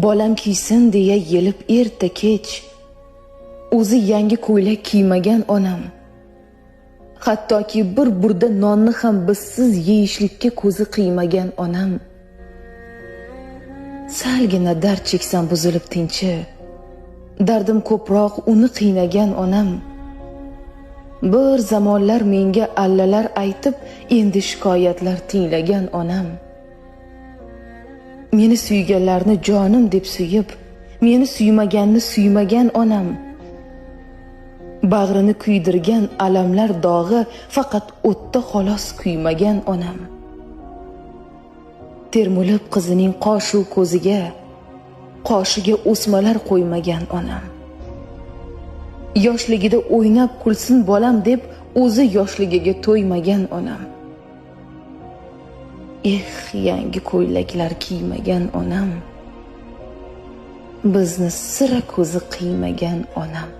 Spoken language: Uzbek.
bolam kiysin deya yelib erta kech, o'zi yangi ko'ylak kiymagan onam. Hattoki bir burda nonni ham bizsiz yeyishlikka ko'zi qiymagan onam. Salgina dard cheksam buzilib tinchi, dardim ko'proq uni qiynagan onam. Bir zamonlar menga allalar aytib, endi shikoyatlar tinglagan onam. Meni suyganlarni jonim deb suyib, meni suymaganni suymagan onam. Bag'rini kuydirgan alamlar dog'i faqat o'tda xolos kuymagan onam. Termulib qizining qoshu ko'ziga, qoshiga o'smalar qo'ymagan onam. Yoshligida o'ynab kulsin bolam deb o'zi yoshligiga to'ymagan onam. Yangi ko'ylaklar kiymagan onam. Bizni sira ko'zi qiymagan onam.